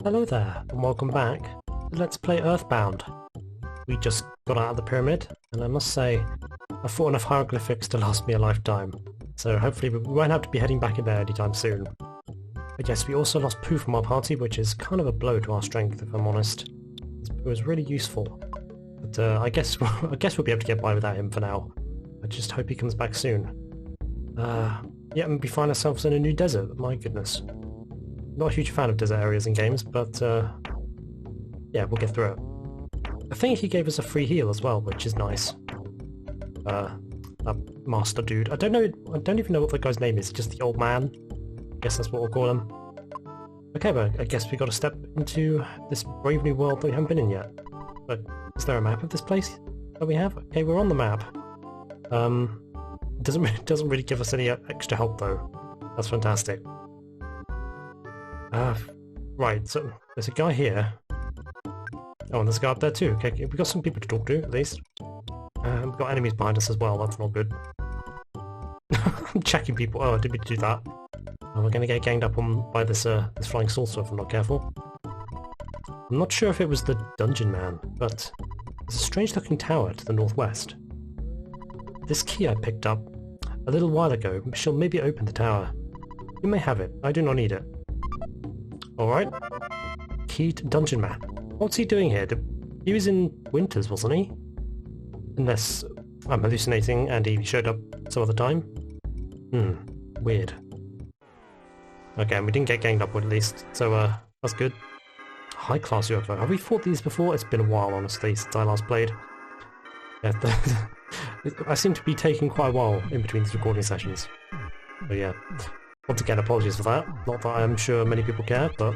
Hello there, and welcome back. Let's play EarthBound. We just got out of the pyramid, and I must say, I fought enough hieroglyphics to last me a lifetime. So hopefully we won't have to be heading back in there anytime soon. But yes, we also lost Pooh from our party, which is kind of a blow to our strength, if I'm honest. It was really useful. But I guess we'll be able to get by without him for now. I just hope he comes back soon. Yeah, and we find ourselves in a new desert, my goodness. Not a huge fan of desert areas in games, but yeah, we'll get through it. I think he gave us a free heal as well, which is nice. That master dude. I don't even know what the guy's name is, just the old man. I guess that's what we'll call him. Okay, but I guess we got to step into this brave new world that we haven't been in yet. But is there a map of this place that we have? Okay, we're on the map. Doesn't really give us any extra help though. That's fantastic. Right, so there's a guy here. Oh, and there's a guy up there too. Okay, we've got some people to talk to, at least. We've got enemies behind us as well, that's not good. I'm checking people. Oh, I didn't mean to do that. Oh, we're gonna get ganged up on by this this flying saucer if I'm not careful. I'm not sure if it was the dungeon man, but there's a strange looking tower to the northwest. This key I picked up a little while ago shall maybe open the tower. You may have it, I do not need it. Alright. Key to Dungeon Man. What's he doing here? He was in Winters, wasn't he? Unless I'm hallucinating and he showed up some other time. Weird. Okay, and we didn't get ganged up with at least, so that's good. High class UFO. Have we fought these before? It's been a while, honestly, since I last played. Yeah, I seem to be taking quite a while in between these recording sessions. But yeah. Once again, apologies for that. Not that I'm sure many people care, but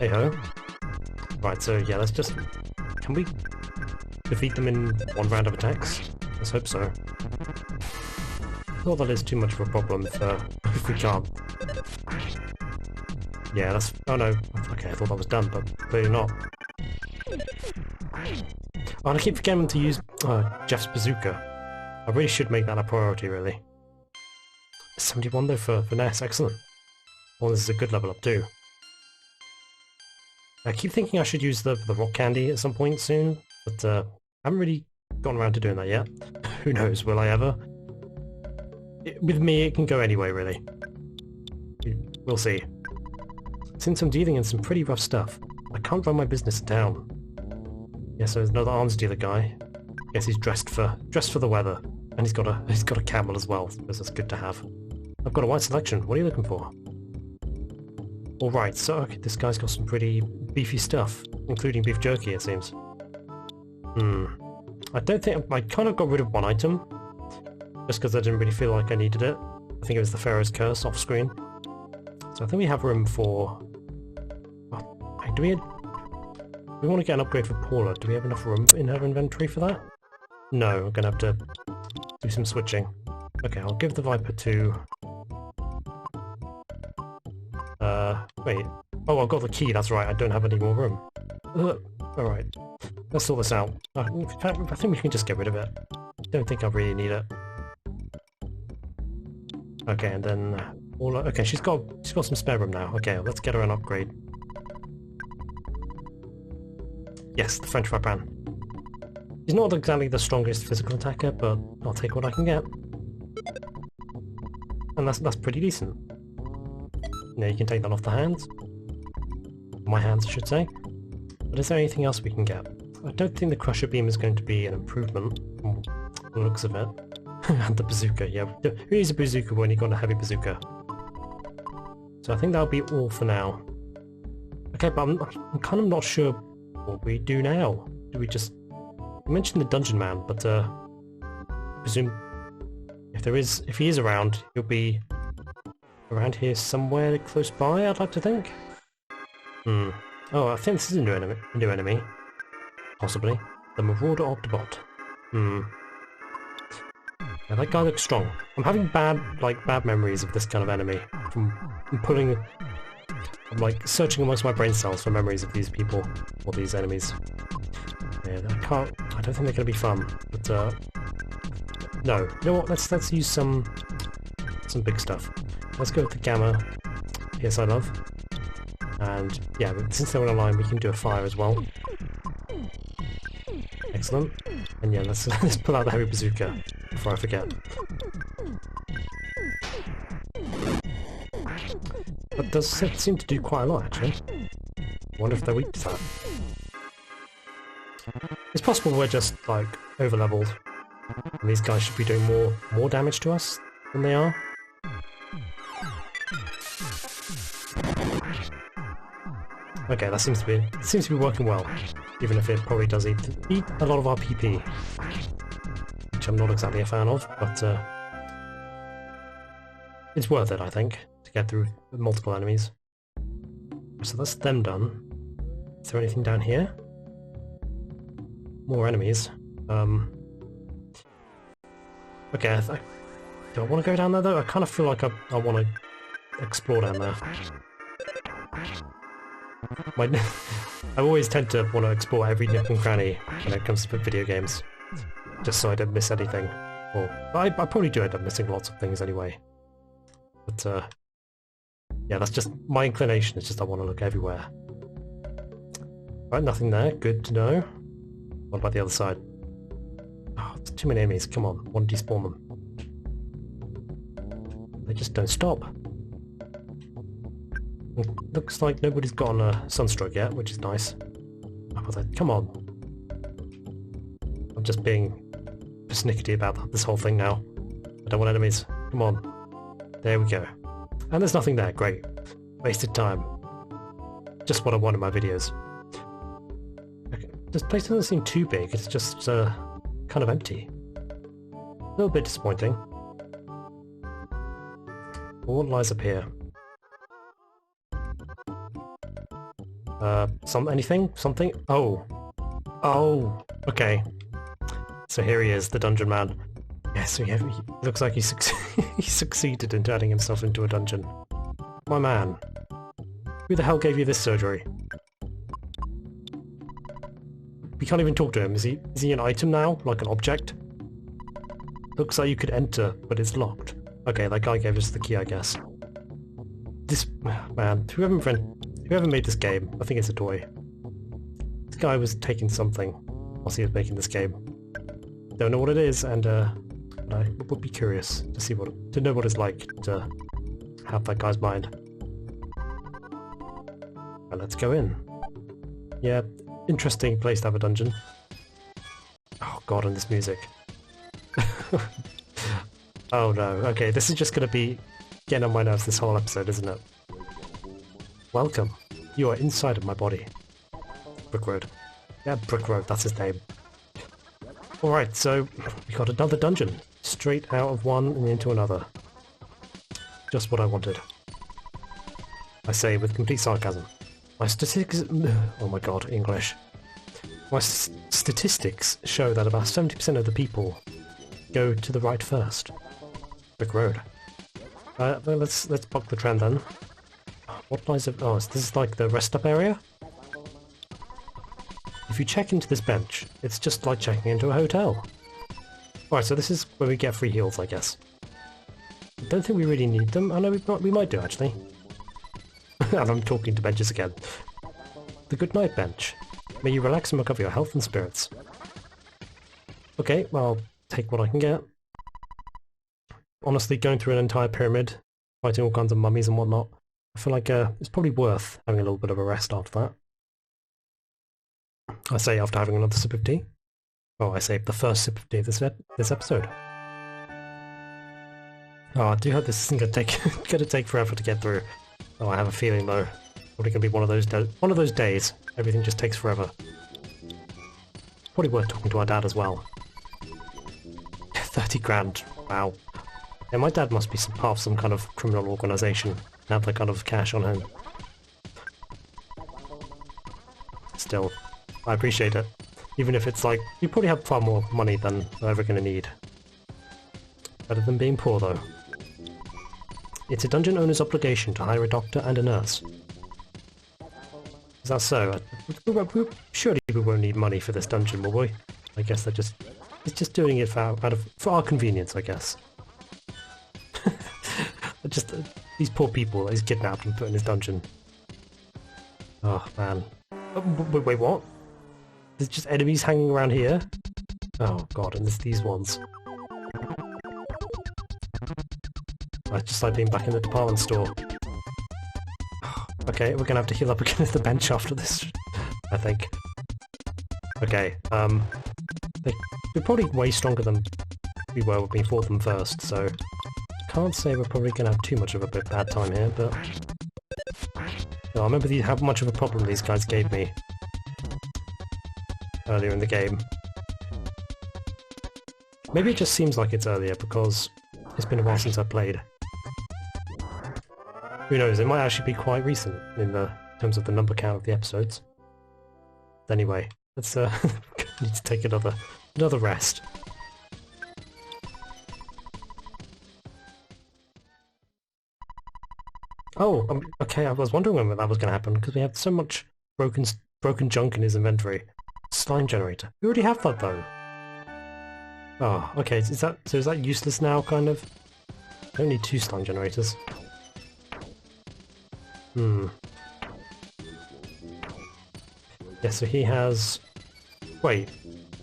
hey-ho. Right, so yeah, let's just... Can we defeat them in one round of attacks? Let's hope so. Not that it's too much of a problem if we can't. Yeah, that's... Oh no. Okay, I thought that was done, but clearly not. Oh, and I keep forgetting to use Jeff's bazooka. I really should make that a priority, really. 71 though for Ness, excellent. Well, this is a good level up too. I keep thinking I should use the rock candy at some point soon, but I haven't really gotten around to doing that yet. Who knows, will I ever? With me, it can go anyway, really. We'll see. Since I'm dealing in some pretty rough stuff, I can't run my business in town. Yeah, so there's another arms dealer guy. Guess he's dressed for the weather, and he's got a camel as well, because that's good to have. I've got a wide selection. What are you looking for? Alright, so okay, this guy's got some pretty beefy stuff, including beef jerky, it seems. I don't think... I kind of got rid of one item, just because I didn't really feel like I needed it. I think it was the Pharaoh's Curse off screen. So I think we have room for... Oh, do we want to get an upgrade for Paula. Do we have enough room in her inventory for that? No, we're going to have to do some switching. Okay, I'll give the Viper to... wait. Oh, I've got the key, that's right, I don't have any more room. Alright, let's sort this out. In fact, I think we can just get rid of it. Don't think I really need it. Okay, and then... okay, she's got some spare room now. Okay, let's get her an upgrade. Yes, the French Weapon. He's not exactly the strongest physical attacker, but I'll take what I can get. And that's pretty decent. Now you can take that off the hands. My hands, I should say. But is there anything else we can get? I don't think the Crusher Beam is going to be an improvement, from the looks of it. And the bazooka, yeah. Who needs a bazooka when you've got a heavy bazooka? So I think that'll be all for now. Okay, but I'm kind of not sure what we do now. Do we just... You mentioned the Dungeon Man, but I presume if he is around, he'll be around here somewhere close by, I'd like to think. Oh, I think this is a new enemy. Possibly. The Marauder Octobot. Yeah, that guy looks strong. I'm having bad memories of this kind of enemy. I'm like searching amongst my brain cells for memories of these people, or these enemies. Yeah, I don't think they're gonna be fun, but no. You know what, let's use some big stuff. Let's go with the Gamma. Yes, I love. And yeah, but since they're on a line, we can do a fire as well. Excellent. And yeah, let's pull out the heavy bazooka before I forget. That does seem to do quite a lot, actually. I wonder if they're weak to that. It's possible we're just, like, over-leveled. And these guys should be doing more damage to us than they are. Okay, that seems to be working well, even if it probably does eat a lot of our PP, which I'm not exactly a fan of, but it's worth it, I think, to get through multiple enemies. So that's them done. Is there anything down here? More enemies. Okay, do I want to go down there though? I kind of feel like I want to explore down there. I always tend to want to explore every nook and cranny when it comes to video games, just so I don't miss anything. Well, I probably do end up missing lots of things anyway. But yeah, that's just my inclination. It's just I want to look everywhere. Right, nothing there. Good to know. What about the other side? Oh, there's too many enemies. Come on, want to despawn them. They just don't stop. It looks like nobody's gotten a sunstroke yet, which is nice. Come on. I'm just being persnickety about this whole thing now. I don't want enemies. Come on. There we go. And there's nothing there. Great. Wasted time. Just what I want in my videos. Okay. This place doesn't seem too big. It's just kind of empty. A little bit disappointing. What lies up here? Anything? Something? Oh. Oh, okay. So here he is, the dungeon man. Yeah, so he looks like he succeeded in turning himself into a dungeon. My man. Who the hell gave you this surgery? We can't even talk to him. Is he an item now? Like an object? Looks like you could enter, but it's locked. Okay, that guy gave us the key, I guess. This... man, whoever made this game, I think it's a toy. This guy was taking something whilst he was making this game. Don't know what it is, and but I would be curious to know what it's like to have that guy's mind. Well, let's go in. Yeah, interesting place to have a dungeon. Oh god, and this music. Oh no, okay, this is just gonna be getting on my nerves this whole episode, isn't it? Welcome. You are inside of my body. Brick Road. Yeah, Brick Road, that's his name. Alright, so we got another dungeon. Straight out of one and into another. Just what I wanted. I say with complete sarcasm. My statistics... oh my god, English. My statistics show that about 70% of the people go to the right first. Brick Road. Well, let's buck the trend then. What lies up? Oh, this is like the rest stop area? If you check into this bench, it's just like checking into a hotel. Alright, so this is where we get free heals, I guess. I don't think we really need them. I know we might do, actually. And I'm talking to benches again. The good night bench. May you relax and recover your health and spirits. Okay, well, I'll take what I can get. Honestly, going through an entire pyramid, fighting all kinds of mummies and whatnot, I feel like it's probably worth having a little bit of a rest after that. I say after having another sip of tea. Oh, I say the first sip of tea of this episode. Oh, I do hope this isn't going to take forever to get through. Oh, I have a feeling though. Probably going to be one of those days. Everything just takes forever. Probably worth talking to our dad as well. 30 grand. Wow. Yeah, my dad must be part of some kind of criminal organisation. Have that kind of cash on him. Still, I appreciate it. Even if it's like, you probably have far more money than I'm ever going to need. Better than being poor though. It's a dungeon owner's obligation to hire a doctor and a nurse. Is that so? Surely we won't need money for this dungeon, will we? I guess it's just doing it for our convenience, I guess. Just these poor people that he's kidnapped and put in his dungeon. Oh, man. Wait, what? There's just enemies hanging around here? Oh god, and there's these ones. I just like being back in the department store. Okay, we're gonna have to heal up again at the bench after this, I think. Okay, they're probably way stronger than we were when we fought them first, so can't say we're probably gonna have too much of a bad time here, but... No, I remember how much of a problem these guys gave me earlier in the game. Maybe it just seems like it's earlier because it's been a while since I played. Who knows, it might actually be quite recent in terms of the number count of the episodes. Anyway, let's need to take another rest. Oh, okay, I was wondering when that was going to happen, because we have so much broken junk in his inventory. Slime generator. We already have that, though. Oh, okay, is that useless now, kind of? I don't need 2 slime generators. Yeah, so he has... Wait.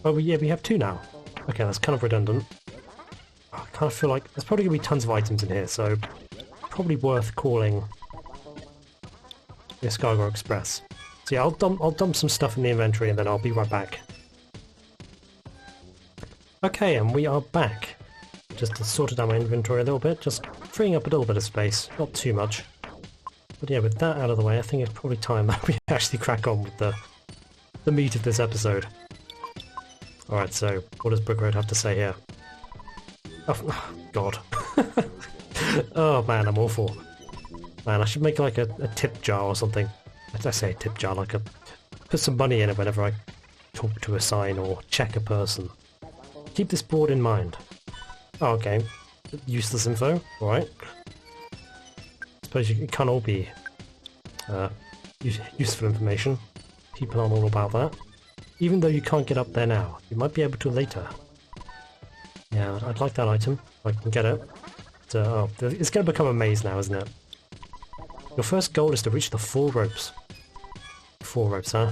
Oh, yeah, we have 2 now. Okay, that's kind of redundant. I kind of feel like there's probably going to be tons of items in here, so... Probably worth calling the Escargot Express. So yeah, I'll dump some stuff in the inventory and then I'll be right back. Okay, and we are back. Just to sort out my inventory a little bit, just freeing up a little bit of space, not too much. But yeah, with that out of the way, I think it's probably time that we actually crack on with the meat of this episode. Alright, so what does Brick Road have to say here? Oh, God. Oh man, I'm awful. Man, I should make like a tip jar or something. I say a tip jar, like put some money in it whenever I talk to a sign or check a person. Keep this board in mind. Oh, okay. Useless info, alright. Suppose it can't all be useful information. People aren't all about that. Even though you can't get up there now, you might be able to later. Yeah, I'd like that item, if I can get it. Oh, it's going to become a maze now, isn't it? Your first goal is to reach the 4 ropes. 4 ropes, huh?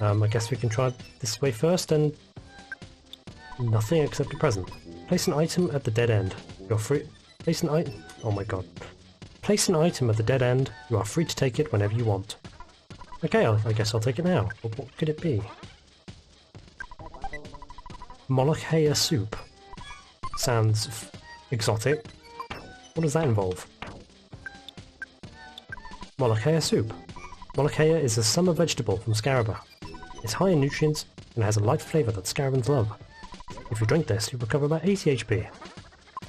I guess we can try this way first, and... Nothing except a present. Place an item at the dead end. You're free... Place an item... Oh my god. Place an item at the dead end. You are free to take it whenever you want. Okay, I guess I'll take it now. What could it be? Molokhaya soup. Sounds... exotic. What does that involve? Molokhaya soup. Molokhaya is a summer vegetable from Scaraba. It's high in nutrients and has a light flavour that Scarabans love. If you drink this, you recover about 80 HP.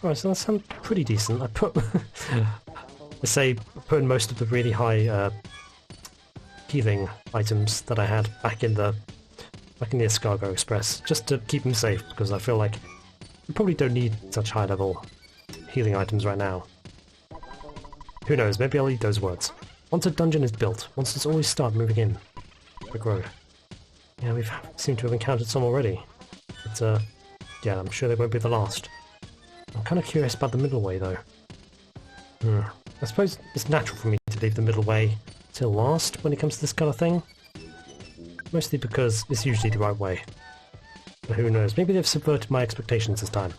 Alright, so that sounds pretty decent. I put... I put in most of the really high healing items that I had back in the Escargot Express, just to keep them safe, because I feel like you probably don't need such high level healing items right now. Who knows, maybe I'll eat those words. Once a dungeon is built, monsters always start moving in. Brick Road. Yeah, we've seemed to have encountered some already. But yeah, I'm sure they won't be the last. I'm kind of curious about the middle way though. I suppose it's natural for me to leave the middle way till last when it comes to this kind of thing. Mostly because it's usually the right way. But who knows, maybe they've subverted my expectations this time.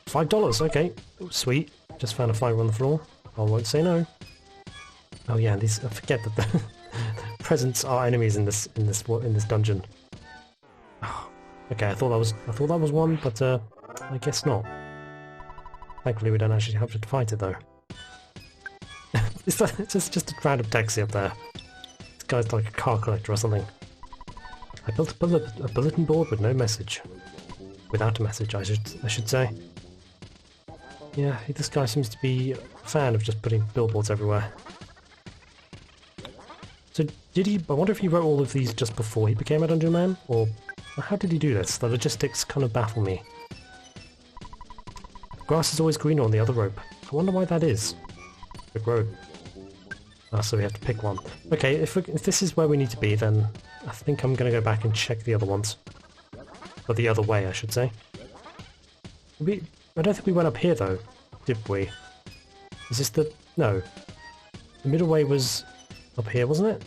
$5, okay. Sweet. Just found a fire on the floor. I won't say no. Oh yeah, I forget that the presents are enemies in this dungeon. Oh, okay, I thought that was one, but I guess not. Thankfully we don't actually have to fight it though. It's just a random taxi up there. This guy's like a car collector or something. I built a bulletin board with no message. Without a message, I should say. Yeah, this guy seems to be a fan of just putting billboards everywhere. So I wonder if he wrote all of these just before he became a Dungeon Man? Or how did he do this? The logistics kind of baffle me. The grass is always greener on the other rope. I wonder why that is. Brick Road. Ah, so we have to pick one. Okay, if this is where we need to be, then I think I'm going to go back and check the other ones. Or the other way, I should say. I don't think we went up here, though, did we? Is this the... No. The middle way was up here, wasn't it?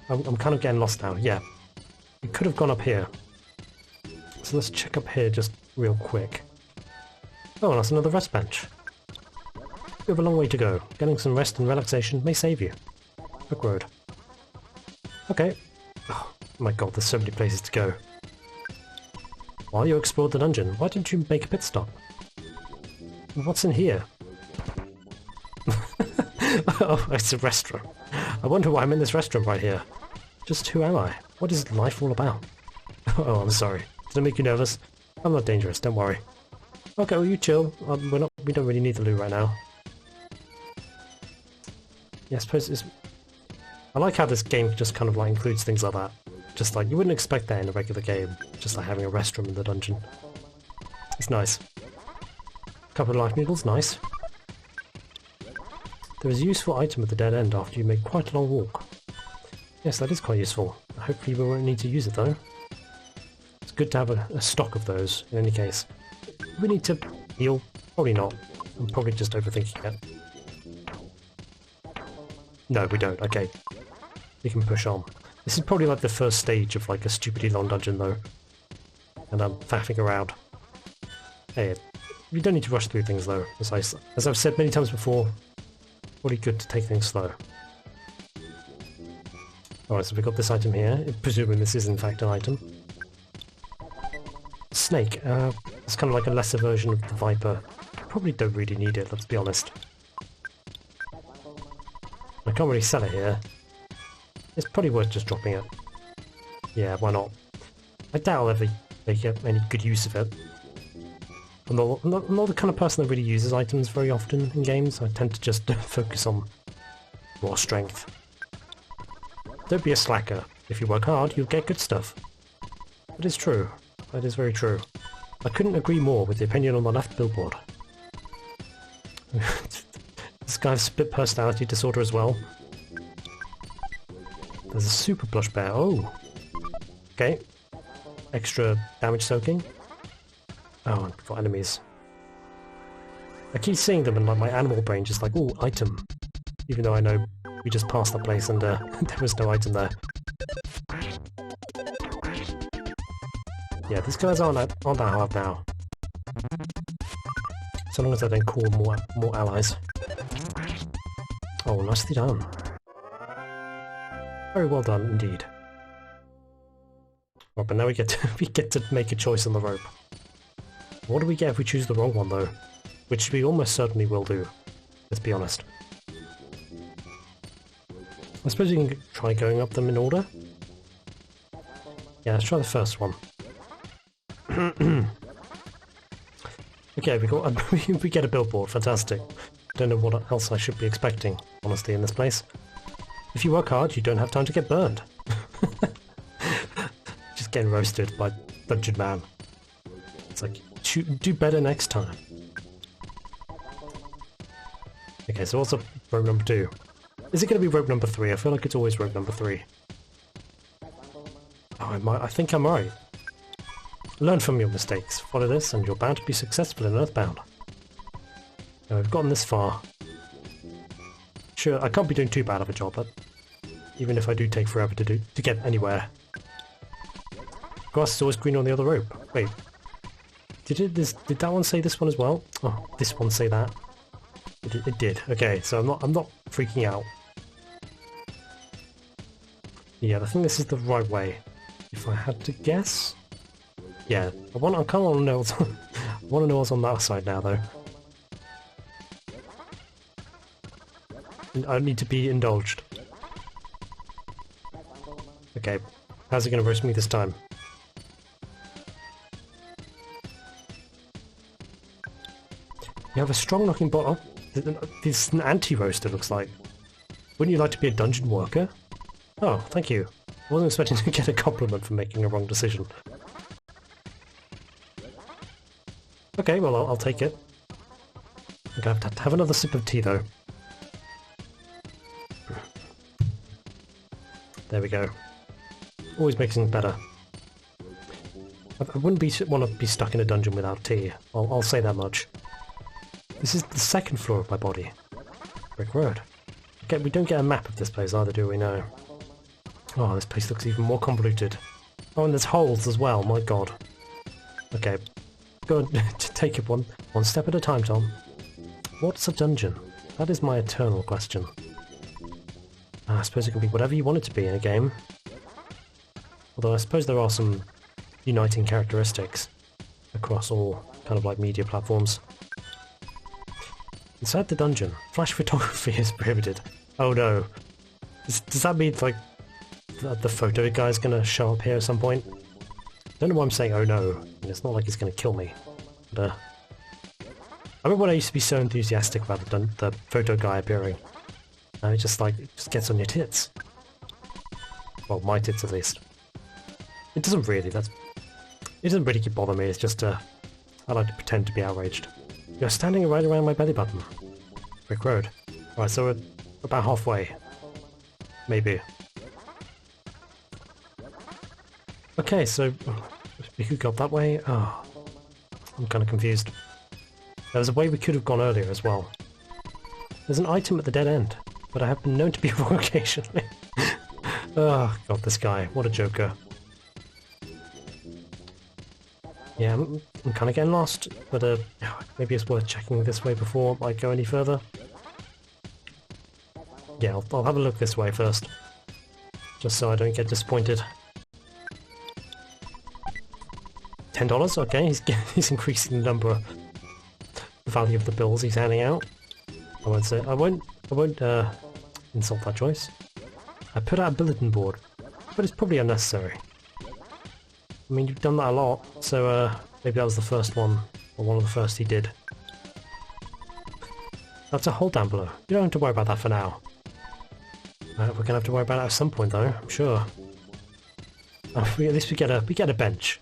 I'm kind of getting lost now. Yeah. We could have gone up here. So let's check up here just real quick. Oh, and that's another rest bench. We have a long way to go. Getting some rest and relaxation may save you. Hook road. Okay. Oh my god, there's so many places to go. While you explored the dungeon, why didn't you make a pit stop? What's in here? Oh, it's a restaurant. I wonder why I'm in this restaurant right here. Just who am I? What is life all about? Oh, I'm sorry. Did I make you nervous? I'm not dangerous, don't worry. Okay, well you chill. We don't really need the loot right now. Yeah, I suppose it's... I like how this game just kind of like includes things like that. Just like, you wouldn't expect that in a regular game. Just like having a restroom in the dungeon. It's nice. A couple of life needles, nice. There is a useful item at the dead end after you make quite a long walk. Yes, that is quite useful. Hopefully we won't need to use it though. It's good to have a stock of those, in any case. Do we need to heal? Probably not. I'm probably just overthinking it. No, we don't. Okay. We can push on. This is probably like the first stage of like a stupidly long dungeon though. And I'm faffing around. Hey, you don't need to rush through things though. As I've said many times before, probably good to take things slow. Alright, so we've got this item here, presuming this is in fact an item. Snake, it's kind of like a lesser version of the Viper. Probably don't really need it, let's be honest. I can't really sell it here. It's probably worth just dropping it. Yeah, why not? I doubt I'll ever make any good use of it. I'm not the kind of person that really uses items very often in games. I tend to just focus on raw strength. Don't be a slacker. If you work hard, you'll get good stuff. That is true. That is very true. I couldn't agree more with the opinion on the left billboard. This guy has split personality disorder as well. There's a super plush bear. Oh! Okay. Extra damage soaking. Oh, and for enemies. I keep seeing them and like my animal brain just like, ooh, item. Even though I know we just passed that place and there was no item there. Yeah, these guys aren't that hard now. So long as I don't call more allies. Oh, nicely done. Very well done indeed. Well, but now we get to make a choice on the rope. What do we get if we choose the wrong one though? Which we almost certainly will do. Let's be honest. I suppose we can try going up them in order. Yeah, let's try the first one. Okay, we get a billboard, fantastic. Don't know what else I should be expecting, honestly, in this place. If you work hard, you don't have time to get burned. Just getting roasted by Dungeon Man. It's like, do better next time. Okay, so what's up rope number 2? Is it going to be rope number 3? I feel like it's always rope number 3. Oh, I think I'm right. Learn from your mistakes. Follow this and you're bound to be successful in EarthBound. Now we've gotten this far. Sure, I can't be doing too bad of a job, but even if I do take forever to get anywhere. Grass is always green on the other rope. Wait. Did that one say this one as well? Oh, this one say that. It did. Okay, so I'm not freaking out. Yeah, I think this is the right way. If I had to guess. Yeah, I kind of want to know what's on, I want to know what's on that side now though. I need to be indulged. Okay, how's it going to roast me this time? You have a strong looking bottle. This is an anti-roaster, looks like. Wouldn't you like to be a dungeon worker? Oh, thank you. I wasn't expecting to get a compliment for making a wrong decision. Okay, well, I'll take it. I'm gonna have to have another sip of tea, though. There we go. Always makes things better. I wouldn't want to be stuck in a dungeon without tea. I'll say that much. This is the second floor of my body. Brick road. Okay, we don't get a map of this place either, do we? No. Oh, this place looks even more convoluted. Oh, and there's holes as well, my god. Okay, go take it one step at a time, Tom. What's a dungeon? That is my eternal question. I suppose it can be whatever you want it to be in a game. Although I suppose there are some uniting characteristics across all kind of like media platforms. Inside the dungeon, flash photography is prohibited. Oh no. Does that mean like the photo guy's gonna show up here at some point? I don't know why I'm saying oh no. It's not like he's gonna kill me. But, I remember when I used to be so enthusiastic about the photo guy appearing. And it just gets on your tits. Well, my tits at least. It doesn't really, it doesn't really bother me, it's just I like to pretend to be outraged. You're standing right around my belly button. Brick road. Alright, so we're about halfway. Maybe. Okay, so we could go up that way. Oh, I'm kind of confused. There was a way we could have gone earlier as well. There's an item at the dead end, but I have been known to be wrong occasionally. Oh god, this guy, what a joker. Yeah, I'm kind of getting lost, but maybe it's worth checking this way before I go any further. Yeah, I'll have a look this way first, just so I don't get disappointed. $10? Okay, he's increasing the the value of the bills he's handing out. I won't insult that choice. I put out a bulletin board, but it's probably unnecessary. I mean, you've done that a lot, so maybe that was the first one, or one of the first he did. That's a hole down below. You don't have to worry about that for now. We're gonna have to worry about it at some point, though. I'm sure. At least we get a bench.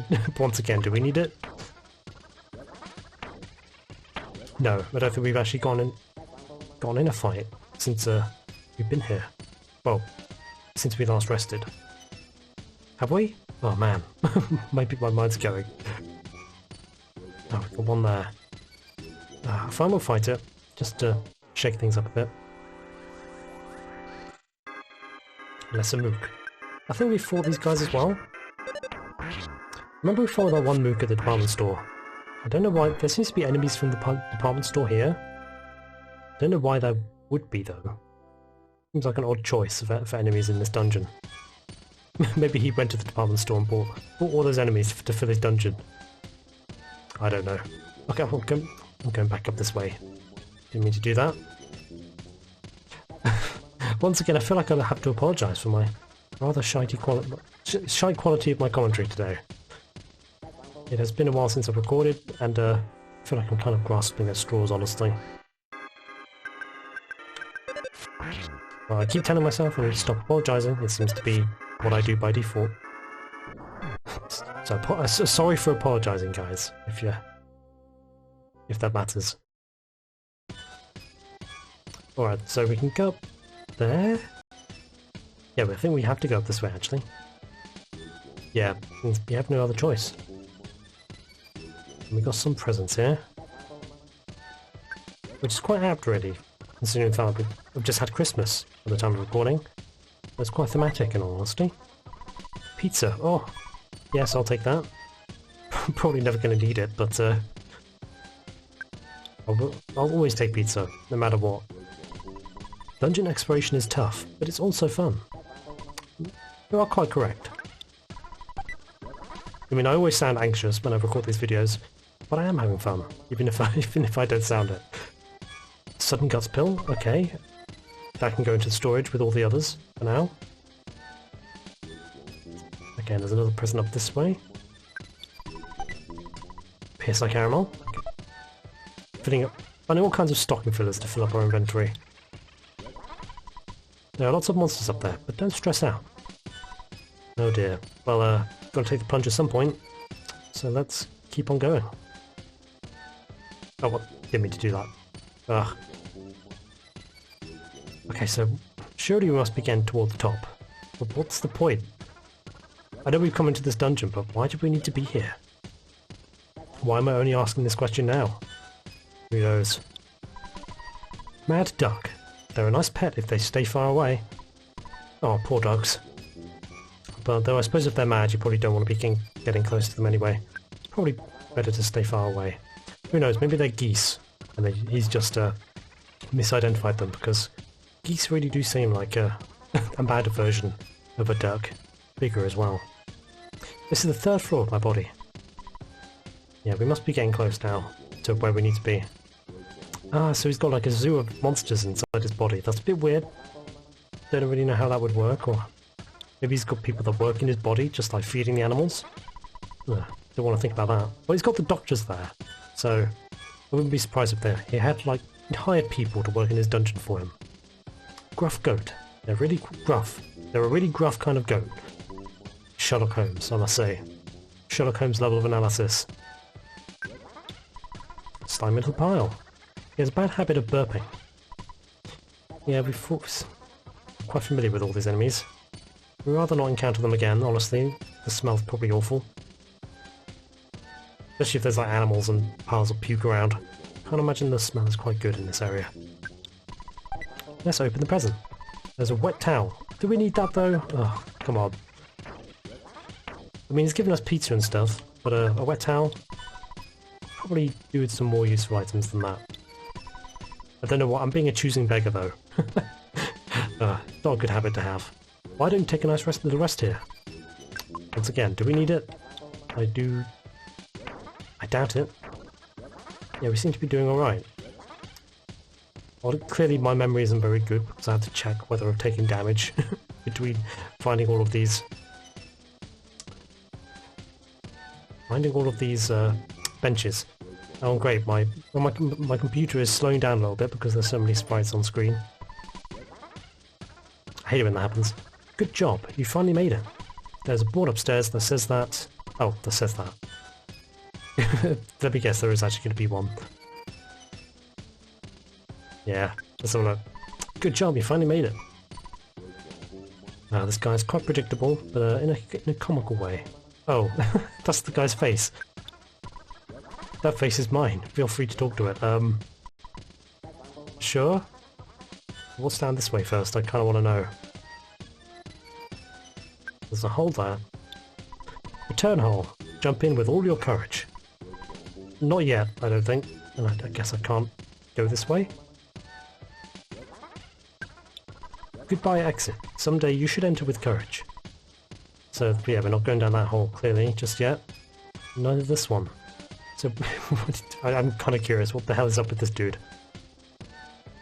But once again, do we need it? No, I don't think we've actually gone in a fight since we've been here. Well, since we last rested. Have we? Oh man, maybe my mind's going. Oh, we've got one there. Fine, we'll fight it, just to shake things up a bit. Lesser Mook. I think we fought these guys as well. Remember we fought that one Mook at the department store? I don't know why, there seems to be enemies from the department store here. I don't know why there would be though. Seems like an odd choice for enemies in this dungeon. Maybe he went to the department store and bought all those enemies to fill his dungeon. I don't know. Okay, I'm going back up this way. Didn't mean to do that. Once again, I feel like I have to apologise for my rather shy quality of my commentary today. It has been a while since I've recorded, and I feel like I'm kind of grasping at straws, honestly. Well, I keep telling myself I need to stop apologising. It seems to be what I do by default. So sorry for apologising, guys, if that matters. Alright, so we can go up there? Yeah, but I think we have to go up this way, actually. Yeah, we have no other choice. And we got some presents here. Which is quite apt, really, considering the fact we've just had Christmas at the time of recording. It's quite thematic, in all honesty. Pizza, oh, yes, I'll take that. Probably never going to need it, but I'll always take pizza, no matter what. Dungeon exploration is tough, but it's also fun. You are quite correct. I mean, I always sound anxious when I record these videos, but I am having fun, even if I don't sound it. Sudden Guts Pill, okay. That can go into storage with all the others, for now. Okay, there's another present up this way. Pierce like caramel. Okay. Finding all kinds of stocking fillers to fill up our inventory. There are lots of monsters up there, but don't stress out. Oh dear. Well, gotta take the plunge at some point, so let's keep on going. Oh, what? Didn't mean to do that. Ugh. Okay, so surely we must begin toward the top. But what's the point? I know we've come into this dungeon, but why do we need to be here? Why am I only asking this question now? Who knows? Mad Duck. They're a nice pet if they stay far away. Oh, poor dogs. But though I suppose if they're mad, you probably don't want to be getting close to them anyway. Probably better to stay far away. Who knows, maybe they're geese, and he's just misidentified them, because geese really do seem like a bad version of a duck. Bigger as well. This is the third floor of my body. Yeah, we must be getting close now to where we need to be. Ah, so he's got like a zoo of monsters inside his body. That's a bit weird. Don't really know how that would work, or maybe he's got people that work in his body, just like feeding the animals. Ugh, don't want to think about that. Well, he's got the doctors there, so I wouldn't be surprised if he had like hired people to work in his dungeon for him. Gruff goat. They're really gruff. They're a really gruff kind of goat. Sherlock Holmes, I must say. Sherlock Holmes level of analysis. Slime little pile. He has a bad habit of burping. Yeah, we're quite familiar with all these enemies. We'd rather not encounter them again, honestly. The smell's probably awful. Especially if there's like animals and piles of puke around. Can't imagine the smell is quite good in this area. Let's open the present. There's a wet towel. Do we need that though? Oh, come on. I mean, he's given us pizza and stuff, but a wet towel? Probably do with some more useful items than that. I don't know what, I'm being a choosing beggar though. Not a good habit to have. Why don't you take a nice little rest here? Once again, do we need it? I doubt it. Yeah, we seem to be doing alright. Well, clearly my memory isn't very good because I have to check whether I've taken damage between finding all of these benches. Oh great, my computer is slowing down a little bit because there's so many sprites on screen. I hate it when that happens. Good job, you finally made it. There's a board upstairs that says that... Oh, that says that. Let me guess, there is actually going to be one. Yeah, let's have a look. Good job, you finally made it. This guy's quite predictable, but in a comical way. Oh, that's the guy's face. That face is mine. Feel free to talk to it. Sure? What's down this way first? I kind of want to know. There's a hole there. Return hole. Jump in with all your courage. Not yet, I don't think. And I guess I can't go this way. Goodbye exit. Someday you should enter with courage. So yeah, we're not going down that hole clearly just yet. Neither this one. So I'm kind of curious, what the hell is up with this dude?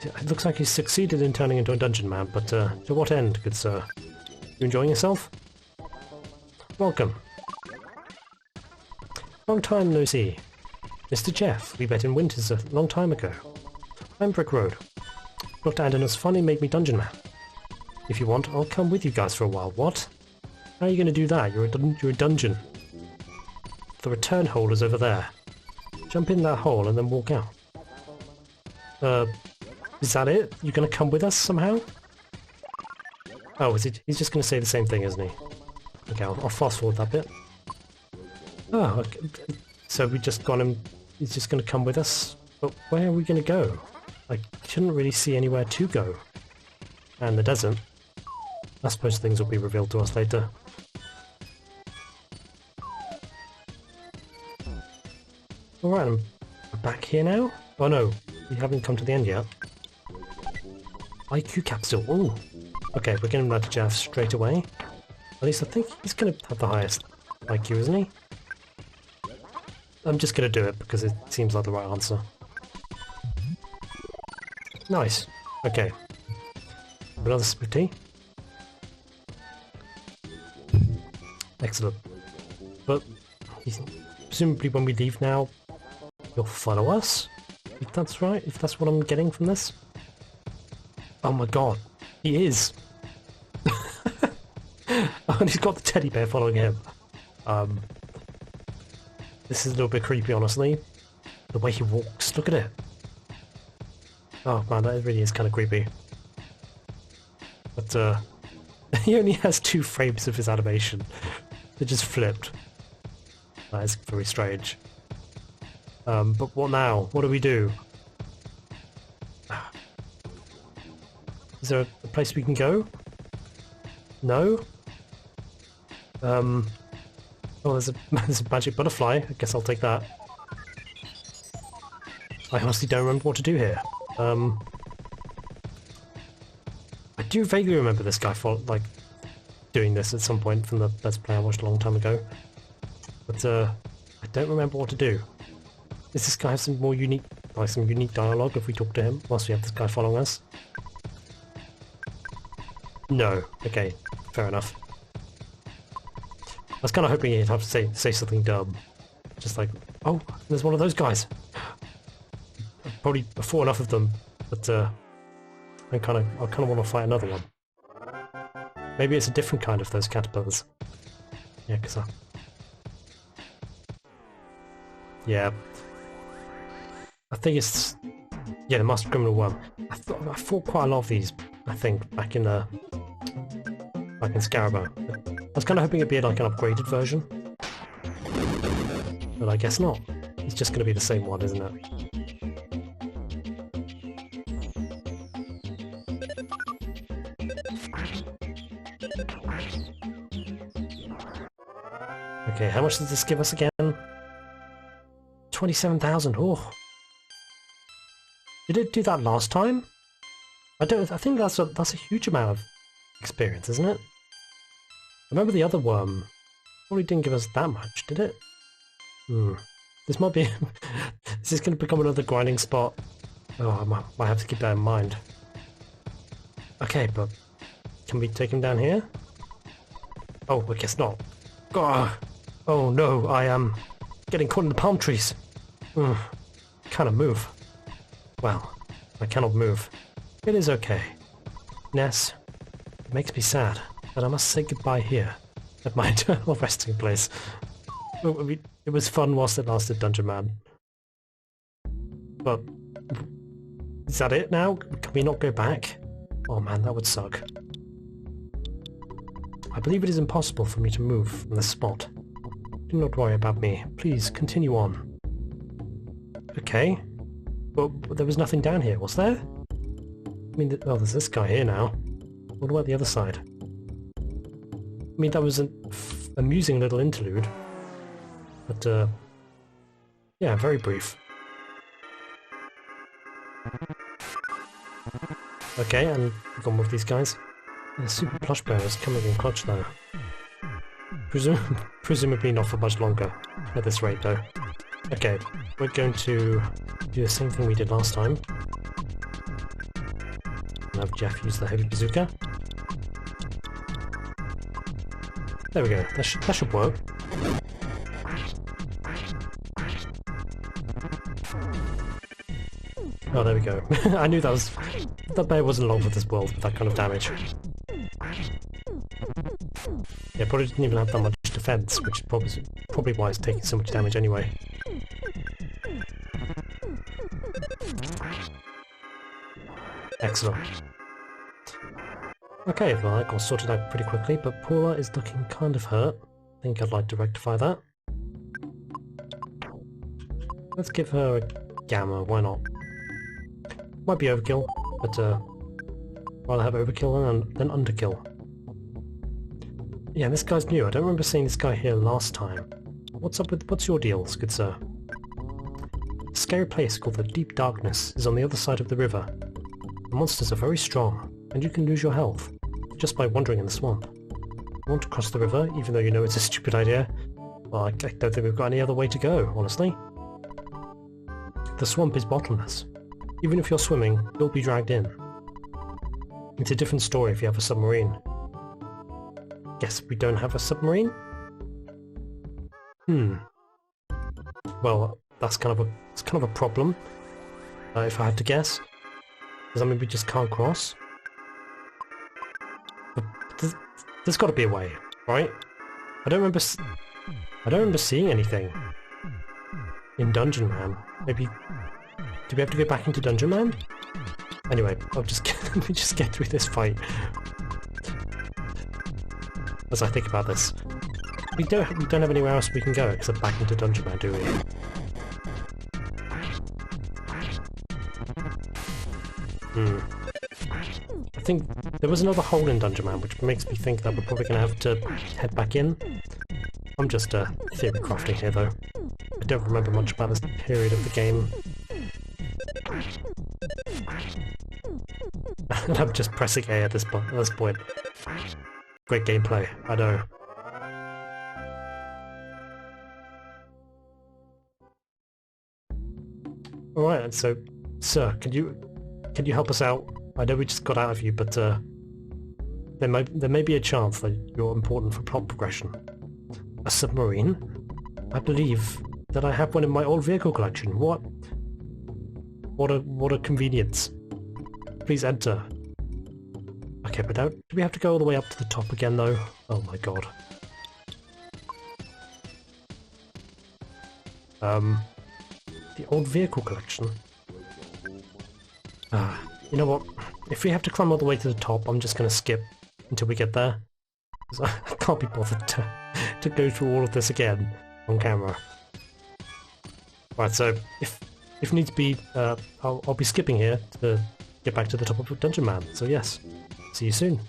It looks like he's succeeded in turning into a dungeon man, but to what end, good sir? You enjoying yourself? Welcome. Long time no see. Mr. Jeff, we met in Winters a long time ago. I'm Brick Road. Dr. Andernos finally made me dungeon man. If you want, I'll come with you guys for a while. What? How are you going to do that? You're a dungeon. The return hole is over there. Jump in that hole and then walk out. Is that it? You're going to come with us somehow? Oh, is it? He's just going to say the same thing, isn't he? Okay, I'll fast forward that bit. Oh, okay. So we just got him. He's just going to come with us. But where are we going to go? I couldn't really see anywhere to go. And the desert. I suppose things will be revealed to us later. Alright, I'm back here now? Oh no, we haven't come to the end yet. IQ capsule, ooh! Okay, we're getting that to Jeff straight away. At least I think he's gonna have the highest IQ, isn't he? I'm just gonna do it because it seems like the right answer. Nice. Okay. Another sip of tea. Excellent. But presumably when we leave now, you'll follow us? If that's right? If that's what I'm getting from this? Oh my god. He is! Oh, and he's got the teddy bear following him. This is a little bit creepy, honestly. The way he walks, look at it. Oh man, that really is kind of creepy. But he only has 2 frames of his animation. They're just flipped. That is very strange. But what now? What do we do? Is there a place we can go? No? Oh, there's a magic butterfly. I guess I'll take that. I honestly don't remember what to do here. I do vaguely remember this guy doing this at some point from the Let's Play I watched a long time ago. But I don't remember what to do. Does this guy have some more unique dialogue if we talk to him whilst we have this guy following us? No. Okay, fair enough. I was kind of hoping he'd have to say something dumb. Just like, oh, there's one of those guys. I've probably fought enough of them, but I kind of want to fight another one. Maybe it's a different kind of those caterpillars. Yeah, because yeah. I think it's... yeah, the Master Criminal Worm. I fought quite a lot of these, I think, back in Scarabo. I was kind of hoping it'd be like an upgraded version. But I guess not. It's just going to be the same one, isn't it? Okay, how much does this give us again? 27,000, oh! Did it do that last time? I think that's a huge amount of experience, isn't it? I remember the other worm probably didn't give us that much, did it? This might be... is this going to become another grinding spot? Oh, I might have to keep that in mind. Okay, but can we take him down here? Oh, I guess not. Oh no, I am getting caught in the palm trees. Cannot move. Well, I cannot move. It is okay. Ness, it makes me sad that I must say goodbye here, at my eternal resting place. It was fun whilst it lasted, Dungeon Man. But... is that it now? Can we not go back? Oh man, that would suck. I believe it is impossible for me to move from this spot. Do not worry about me. Please, continue on. Okay. But there was nothing down here, was there? I mean, oh, there's this guy here now. What about the other side? I mean, that was an amusing little interlude. But, yeah, very brief. Okay, and we've got more of these guys. The super plush bear is coming in clutch now. Presumably not for much longer, at this rate though. Okay, we're going to do the same thing we did last time. And have Jeff use the heavy bazooka. There we go, that should work. Oh, there we go. I knew that bear wasn't long for this world with that kind of damage. Yeah, probably didn't even have that much defense, which is probably why it's taking so much damage anyway. Excellent. Okay, well that got sorted out pretty quickly, but Paula is looking kind of hurt. I think I'd like to rectify that. Let's give her a gamma, why not? Might be overkill, but rather have overkill than underkill. Yeah, this guy's new. I don't remember seeing this guy here last time. What's your deal, good sir? A scary place called the Deep Darkness is on the other side of the river. The monsters are very strong, and you can lose your health just by wandering in the swamp. You want to cross the river, even though you know it's a stupid idea? Well, I don't think we've got any other way to go, honestly. The swamp is bottomless. Even if you're swimming, you'll be dragged in. It's a different story if you have a submarine. Guess we don't have a submarine? Well, that's kind of a problem, if I had to guess. Does that mean we just can't cross? But there's got to be a way, right? I don't remember seeing anything in Dungeon Man. Maybe do we have to go back into Dungeon Man? Anyway, let me just get through this fight. As I think about this, we don't have anywhere else we can go except back into Dungeon Man, do we? I I think there was another hole in Dungeon Man, which makes me think that we're probably going to have to head back in. I'm just theory crafting here, though. I don't remember much about this period of the game. And I'm just pressing A at this point. Great gameplay, I know. Alright, so, sir, can you help us out? I know we just got out of you, but there may be a chance that you're important for plot progression. A submarine? I believe that I have one in my old vehicle collection. What a convenience. Please enter. Okay, but now, do we have to go all the way up to the top again, though? Oh my god. The old vehicle collection. You know what? If we have to climb all the way to the top, I'm just going to skip until we get there. Because I can't be bothered to go through all of this again on camera. Right, so if needs be, I'll be skipping here to get back to the top of Dungeon Man. So yes, see you soon.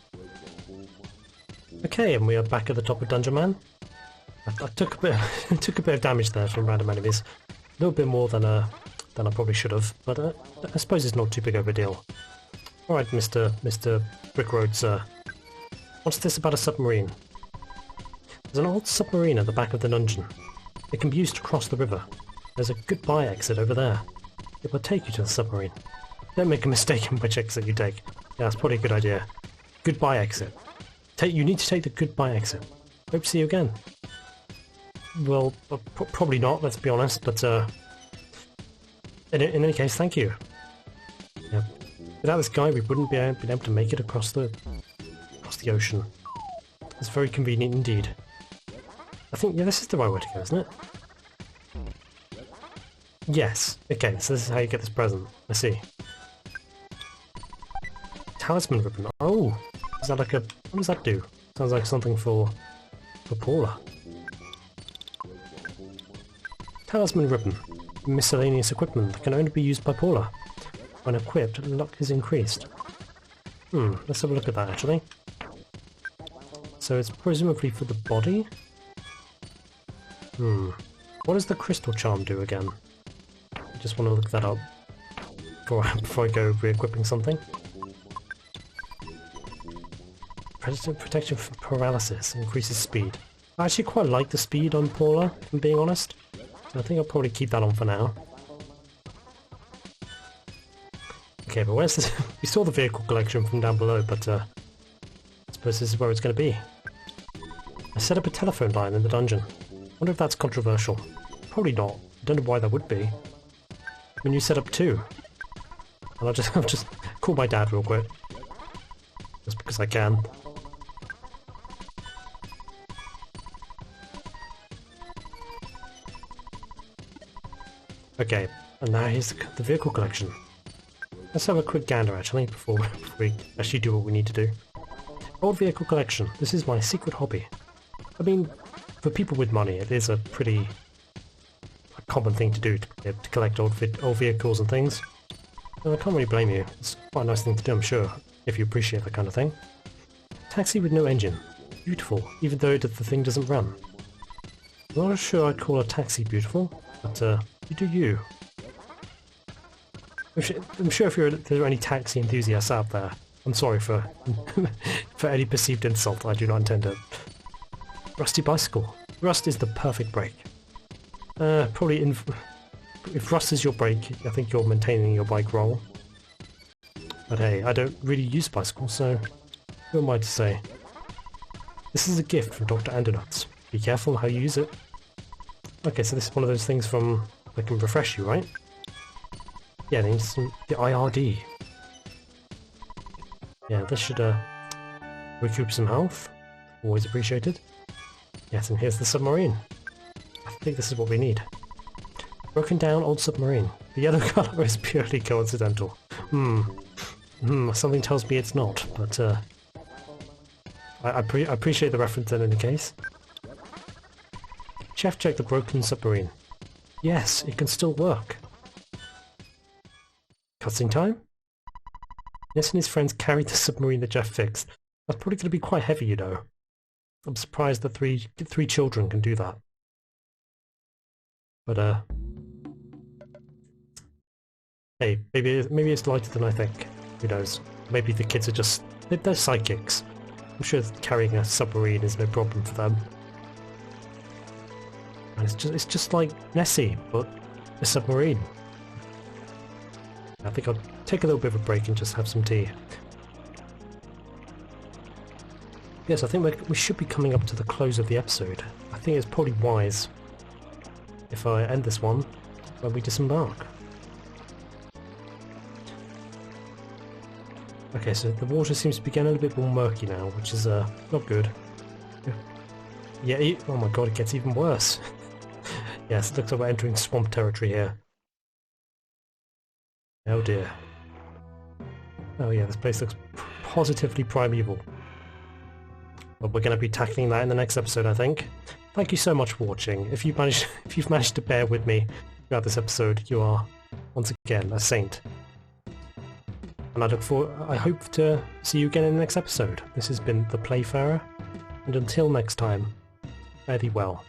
Okay, and we are back at the top of Dungeon Man. I took a bit of damage there from random enemies. A little bit more than I probably should have, but I suppose it's not too big of a deal. Alright, Mr. Brickroad, sir. What's this about a submarine? There's an old submarine at the back of the dungeon. It can be used to cross the river. There's a goodbye exit over there. It will take you to the submarine. Don't make a mistake in which exit you take. Yeah, that's probably a good idea. Goodbye exit. You need to take the goodbye exit. Hope to see you again. Well, probably not, let's be honest, but in any case, thank you. Yeah. Without this guy, we wouldn't be able to make it across the ocean. It's very convenient indeed. I think, yeah, this is the right way to go, isn't it? Yes. Okay, so this is how you get this present. I see. Talisman ribbon. Oh! Is that like a... what does that do? Sounds like something for Paula. Talisman ribbon. Miscellaneous equipment that can only be used by Paula. When equipped, luck is increased. Let's have a look at that actually. So it's presumably for the body? What does the crystal charm do again? I just want to look that up before I go re-equipping something. Protection from paralysis, increases speed. I actually quite like the speed on Paula, if I'm being honest. So I think I'll probably keep that on for now. Okay, but where's this? We saw the vehicle collection from down below, but I suppose this is where it's going to be. I set up a telephone line in the dungeon. Wonder if that's controversial. Probably not. I don't know why that would be. I mean, you set up two. And I'll just call my dad real quick. Just because I can. Okay, and now here's the vehicle collection. Let's have a quick gander actually, before we actually do what we need to do. Old vehicle collection. This is my secret hobby. I mean, for people with money, it is a pretty common thing to do, to collect old vehicles and things. And I can't really blame you. It's quite a nice thing to do, I'm sure, if you appreciate that kind of thing. Taxi with no engine. Beautiful, even though the thing doesn't run. I'm not sure I'd call a taxi beautiful, but you do you. I'm sure if there are any taxi enthusiasts out there, I'm sorry for for any perceived insult. I do not intend it. Rusty bicycle. Rust is the perfect brake. Probably if rust is your brake, I think you're maintaining your bike wrong. But hey, I don't really use bicycles, so who am I to say? This is a gift from Dr. Undernuts. Be careful how you use it. Okay, so this is one of those things that can refresh you, right? Yeah, they need the IRD. Yeah, this should recoup some health. Always appreciated. Yes, and here's the submarine. I think this is what we need. Broken down old submarine. The yellow colour is purely coincidental. Something tells me it's not, but I appreciate the reference in any case. Chef checked the broken submarine. Yes, it can still work. Cutscene time? Ness and his friends carried the submarine that Jeff fixed. That's probably going to be quite heavy, you know. I'm surprised that three children can do that. But hey, maybe it's lighter than I think. Who knows? Maybe the kids are just they're psychics. I'm sure carrying a submarine is no problem for them. And it's just like Nessie, but a submarine. I think I'll take a little bit of a break and just have some tea. Yes, I think we should be coming up to the close of the episode. I think it's probably wise if I end this one when we disembark. Okay, so the water seems to be getting a little bit more murky now, which is not good. Yeah, oh my god, it gets even worse. Yes, it looks like we're entering swamp territory here. Oh dear. Oh yeah, this place looks positively primeval. But we're going to be tackling that in the next episode, I think. Thank you so much for watching. If you've managed to bear with me throughout this episode, you are once again a saint. And I hope to see you again in the next episode. This has been The Playfarer, and until next time, fare thee well.